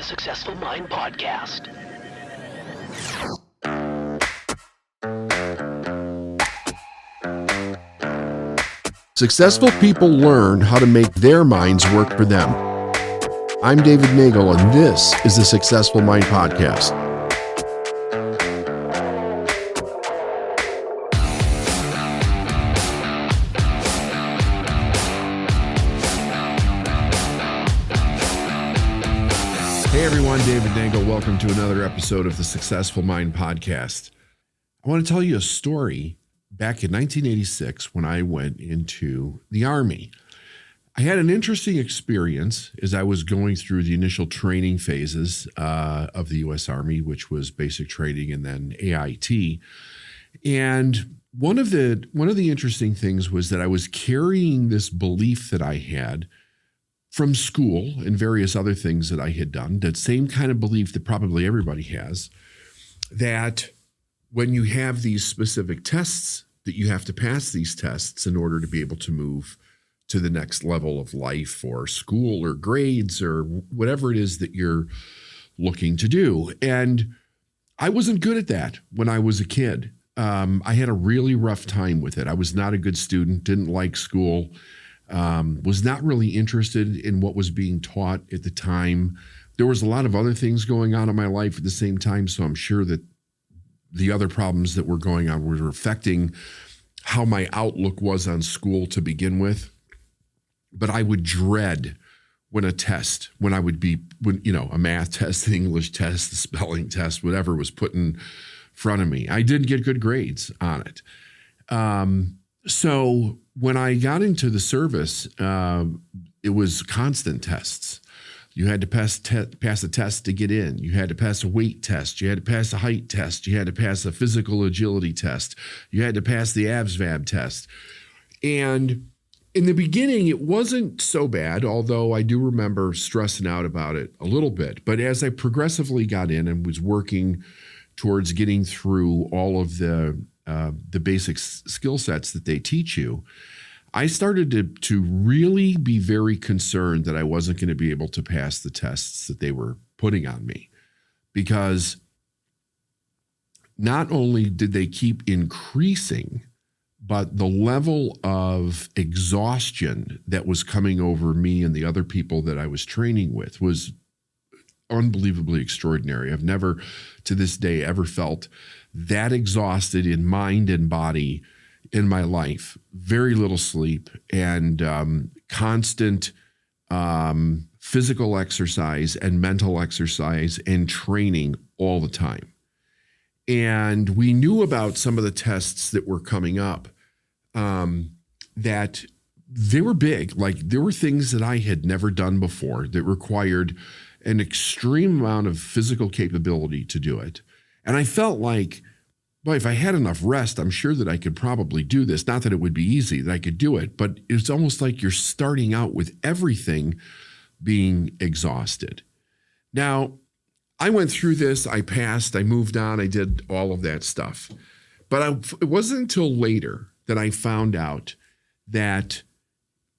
the Successful Mind podcast. Successful people learn how to make their minds work for them. I'm David Nagel, and this is the Successful Mind podcast. Hey everyone, David Nagel. Welcome to another episode of the Successful Mind podcast. I want to tell you a story back in 1986 when I went into the Army. I had an interesting experience as I was going through the initial training phases of the U.S. Army, which was basic training and then AIT. And one of the interesting things was that I was carrying this belief that I had from school and various other things that I had done, that same kind of belief that probably everybody has, that when you have these specific tests, that you have to pass these tests in order to be able to move to the next level of life or school or grades or whatever it is that you're looking to do. And I wasn't good at that when I was a kid. I had a really rough time with it. I was not a good student, didn't like school, was not really interested in what was being taught at the time. There was a lot of other things going on in my life at the same time, so I'm sure that the other problems that were going on were affecting how my outlook was on school to begin with. But I would dread when a math test, an English test, the spelling test, whatever was put in front of me. I didn't get good grades on it. So when I got into the service, it was constant tests. You had to pass a test to get in. You had to pass a weight test. You had to pass a height test. You had to pass a physical agility test. You had to pass the ASVAB test. And in the beginning, it wasn't so bad, although I do remember stressing out about it a little bit. But as I progressively got in and was working towards getting through all of the basic skill sets that they teach you, I started to really be very concerned that I wasn't going to be able to pass the tests that they were putting on me, because not only did they keep increasing, but the level of exhaustion that was coming over me and the other people that I was training with was unbelievably extraordinary. I've never to this day ever felt that exhausted in mind and body in my life. Very little sleep and constant physical exercise and mental exercise and training all the time. And we knew about some of the tests that were coming up, that they were big. Like, there were things that I had never done before that required an extreme amount of physical capability to do it. And I felt like, well, if I had enough rest, I'm sure that I could probably do this. Not that it would be easy, that I could do it, but it's almost like you're starting out with everything being exhausted. Now, I went through this, I passed, I moved on, I did all of that stuff. But it wasn't until later that I found out that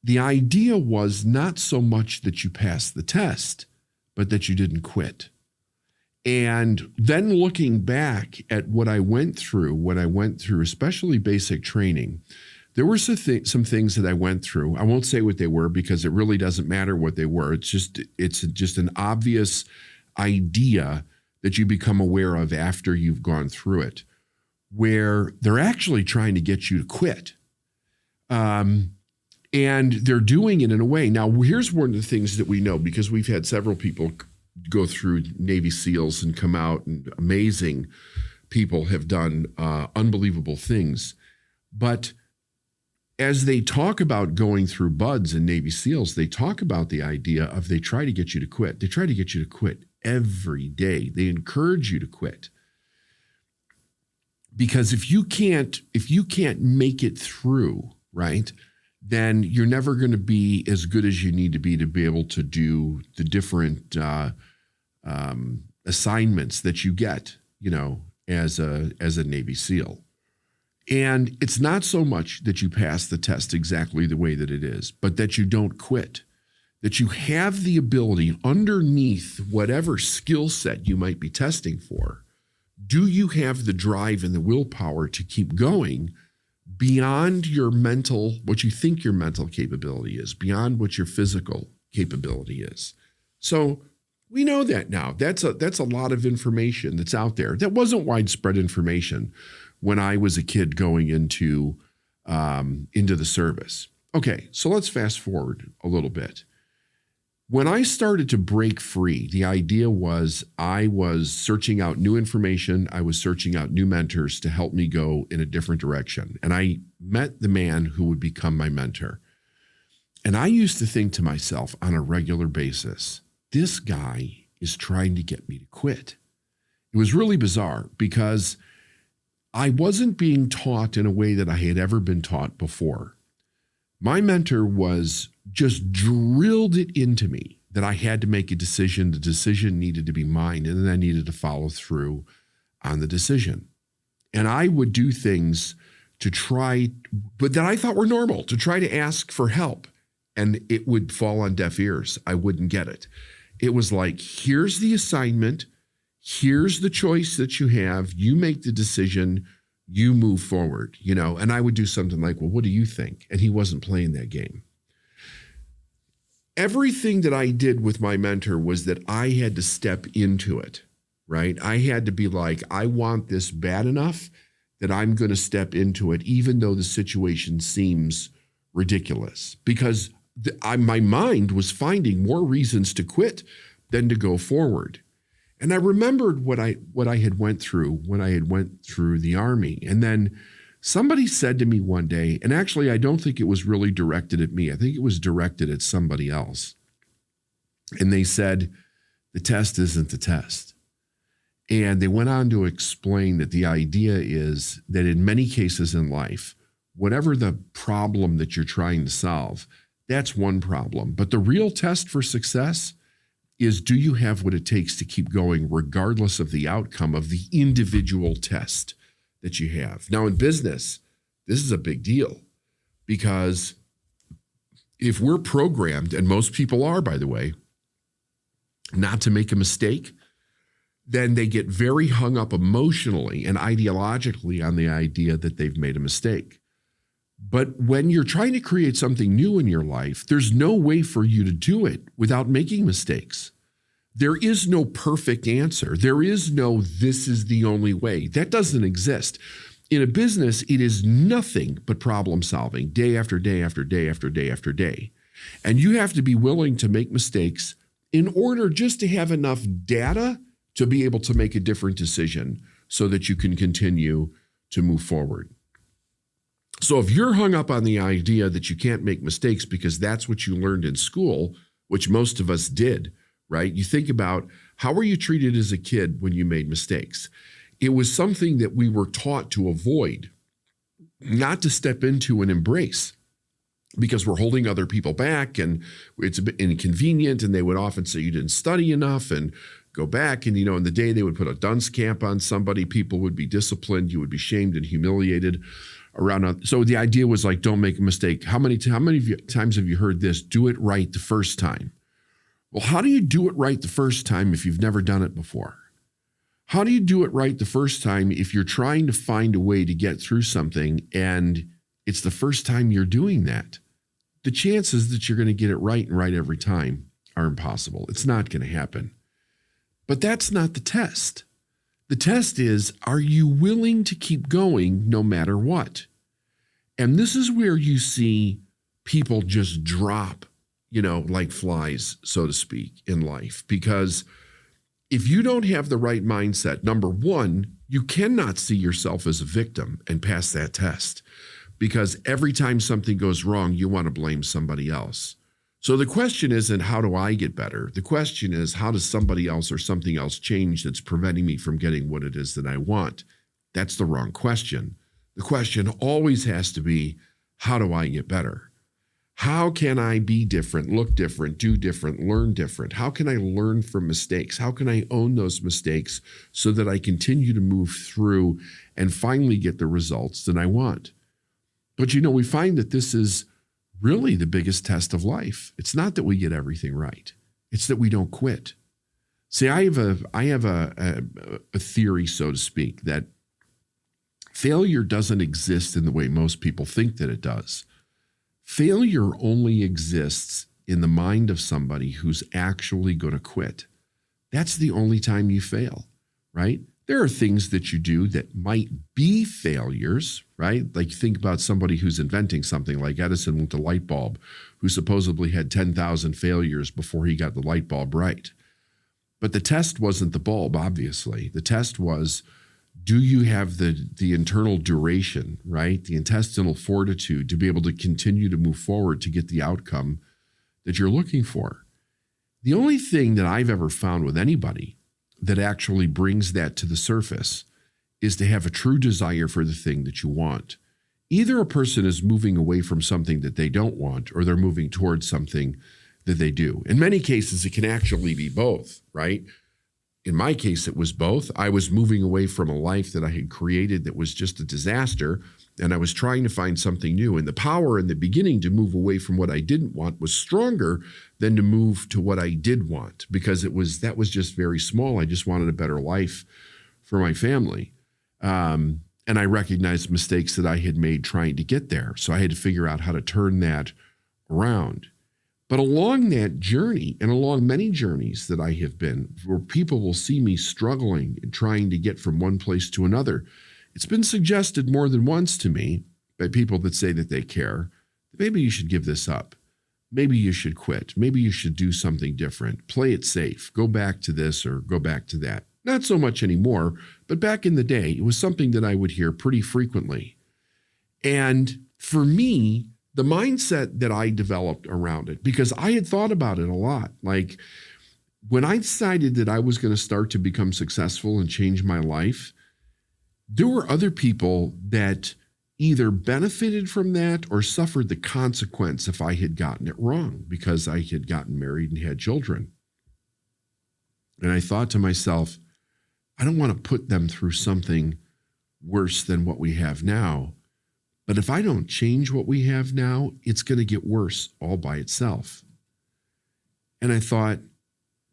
the idea was not so much that you passed the test, but that you didn't quit. And then looking back at what I went through when I went through, especially basic training, there were some things that I went through. I won't say what they were because it really doesn't matter what they were. It's just an obvious idea that you become aware of after you've gone through it, where they're actually trying to get you to quit. And they're doing it in a way. Now, here's one of the things that we know, because we've had several people go through Navy SEALs and come out, and amazing people have done unbelievable things. But as they talk about going through BUDS and Navy SEALs, they talk about the idea of they try to get you to quit. They try to get you to quit every day. They encourage you to quit. Because if you can't make it through, right, then you're never going to be as good as you need to be able to do the different assignments that you get, as a Navy SEAL. And it's not so much that you pass the test exactly the way that it is, but that you don't quit, that you have the ability underneath whatever skill set you might be testing for. Do you have the drive and the willpower to keep going beyond your mental, what you think your mental capability is, beyond what your physical capability is? So we know that now. That's a lot of information that's out there. That wasn't widespread information when I was a kid going into the service. Okay, so let's fast forward a little bit. When I started to break free, the idea was I was searching out new information. I was searching out new mentors to help me go in a different direction. And I met the man who would become my mentor. And I used to think to myself on a regular basis, this guy is trying to get me to quit. It was really bizarre because I wasn't being taught in a way that I had ever been taught before. My mentor was just drilled it into me that I had to make a decision. The decision needed to be mine, and then I needed to follow through on the decision. And I would do things to try, but that I thought were normal, to try to ask for help. And it would fall on deaf ears. I wouldn't get it. It was like, here's the assignment. Here's the choice that you have. You make the decision. You move forward, and I would do something like, well, what do you think? And he wasn't playing that game. Everything that I did with my mentor was that I had to step into it, right? I had to be like, I want this bad enough that I'm going to step into it, even though the situation seems ridiculous, because my mind was finding more reasons to quit than to go forward. And I remembered what I had went through when I had went through the Army. And then somebody said to me one day, and actually I don't think it was really directed at me. I think it was directed at somebody else. And they said, the test isn't the test. And they went on to explain that the idea is that in many cases in life, whatever the problem that you're trying to solve, that's one problem. But the real test for success is, do you have what it takes to keep going regardless of the outcome of the individual test that you have? Now in business, this is a big deal, because if we're programmed, and most people are, by the way, not to make a mistake, then they get very hung up emotionally and ideologically on the idea that they've made a mistake. But when you're trying to create something new in your life, there's no way for you to do it without making mistakes. There is no perfect answer. There is no, this is the only way. That doesn't exist. In a business, it is nothing but problem solving day after day after day after day after day. And you have to be willing to make mistakes in order just to have enough data to be able to make a different decision so that you can continue to move forward. So if you're hung up on the idea that you can't make mistakes because that's what you learned in school, which most of us did, right? You think about, how were you treated as a kid when you made mistakes? It was something that we were taught to avoid, not to step into and embrace, because we're holding other people back and it's a bit inconvenient. And they would often say you didn't study enough and go back. And, in the day they would put a dunce camp on somebody, people would be disciplined. You would be shamed and humiliated around. So the idea was like, don't make a mistake. How many times have you heard this? Do it right the first time. Well, how do you do it right the first time if you've never done it before? How do you do it right the first time if you're trying to find a way to get through something and it's the first time you're doing that? The chances that you're going to get it right and right every time are impossible. It's not going to happen. But that's not the test. The test is, are you willing to keep going no matter what? And this is where you see people just drop, like flies, so to speak, in life. Because if you don't have the right mindset, number one, you cannot see yourself as a victim and pass that test. Because every time something goes wrong, you want to blame somebody else. So the question isn't, how do I get better? The question is, how does somebody else or something else change that's preventing me from getting what it is that I want? That's the wrong question. The question always has to be, how do I get better? How can I be different, look different, do different, learn different? How can I learn from mistakes? How can I own those mistakes so that I continue to move through and finally get the results that I want? But we find that this is really the biggest test of life. It's not that we get everything right. It's that we don't quit. See, I have a theory, so to speak, that failure doesn't exist in the way most people think that it does. Failure only exists in the mind of somebody who's actually going to quit. That's the only time you fail, right? There are things that you do that might be failures, right? Like think about somebody who's inventing something like Edison with the light bulb, who supposedly had 10,000 failures before he got the light bulb right. But the test wasn't the bulb, obviously. The test was, do you have the internal duration, right? The intestinal fortitude to be able to continue to move forward to get the outcome that you're looking for. The only thing that I've ever found with anybody that actually brings that to the surface is to have a true desire for the thing that you want. Either a person is moving away from something that they don't want, or they're moving towards something that they do. In many cases, it can actually be both, right? In my case, it was both. I was moving away from a life that I had created that was just a disaster, and I was trying to find something new. And the power in the beginning to move away from what I didn't want was stronger than to move to what I did want, because that was just very small. I just wanted a better life for my family. And I recognized mistakes that I had made trying to get there. So I had to figure out how to turn that around. But along that journey, and along many journeys that I have been, where people will see me struggling and trying to get from one place to another, it's been suggested more than once to me by people that say that they care, that maybe you should give this up. Maybe you should quit. Maybe you should do something different. Play it safe. Go back to this or go back to that. Not so much anymore, but back in the day, it was something that I would hear pretty frequently. And for me, the mindset that I developed around it, because I had thought about it a lot. Like when I decided that I was going to start to become successful and change my life, there were other people that either benefited from that or suffered the consequence if I had gotten it wrong, because I had gotten married and had children. And I thought to myself, I don't want to put them through something worse than what we have now. But if I don't change what we have now, it's going to get worse all by itself. And I thought,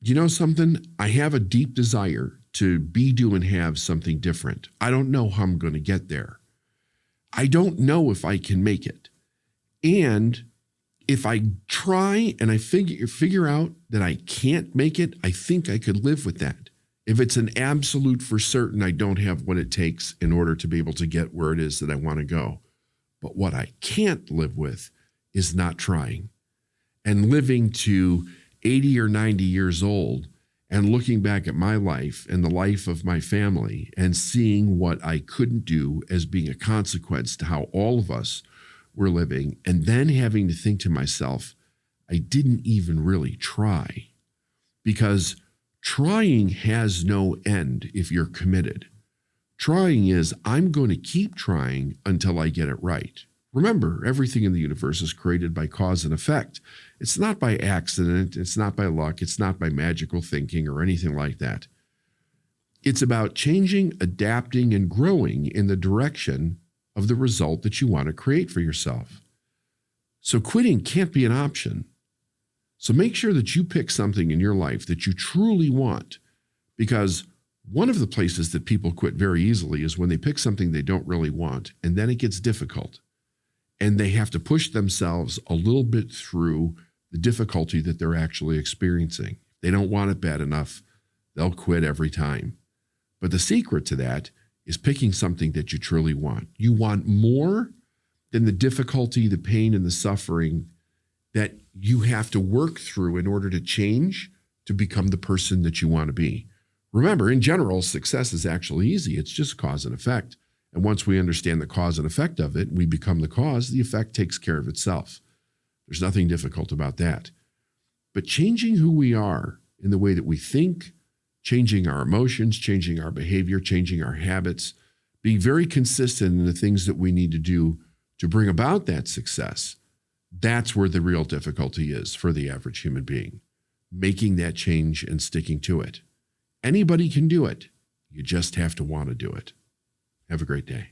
you know something? I have a deep desire to be, do, and have something different. I don't know how I'm going to get there. I don't know if I can make it. And if I try and I figure out that I can't make it, I think I could live with that. If it's an absolute for certain, I don't have what it takes in order to be able to get where it is that I want to go. But what I can't live with is not trying and living to 80 or 90 years old and looking back at my life and the life of my family and seeing what I couldn't do as being a consequence to how all of us were living, and then having to think to myself, I didn't even really try, because trying has no end if you're committed. Trying is, I'm going to keep trying until I get it right. Remember, everything in the universe is created by cause and effect. It's not by accident. It's not by luck. It's not by magical thinking or anything like that. It's about changing, adapting, and growing in the direction of the result that you want to create for yourself. So quitting can't be an option. So make sure that you pick something in your life that you truly want, because one of the places that people quit very easily is when they pick something they don't really want, and then it gets difficult. And they have to push themselves a little bit through the difficulty that they're actually experiencing. If they don't want it bad enough, they'll quit every time. But the secret to that is picking something that you truly want. You want more than the difficulty, the pain, and the suffering that you have to work through in order to change to become the person that you want to be. Remember, in general, success is actually easy. It's just cause and effect. And once we understand the cause and effect of it, we become the cause, the effect takes care of itself. There's nothing difficult about that. But changing who we are in the way that we think, changing our emotions, changing our behavior, changing our habits, being very consistent in the things that we need to do to bring about that success, that's where the real difficulty is for the average human being, making that change and sticking to it. Anybody can do it. You just have to want to do it. Have a great day.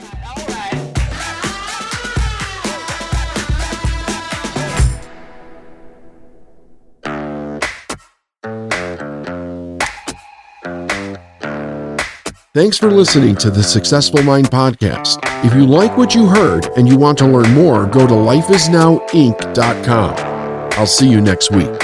All right. Thanks for listening to the Successful Mind podcast. If you like what you heard and you want to learn more, go to lifeisnowinc.com. I'll see you next week.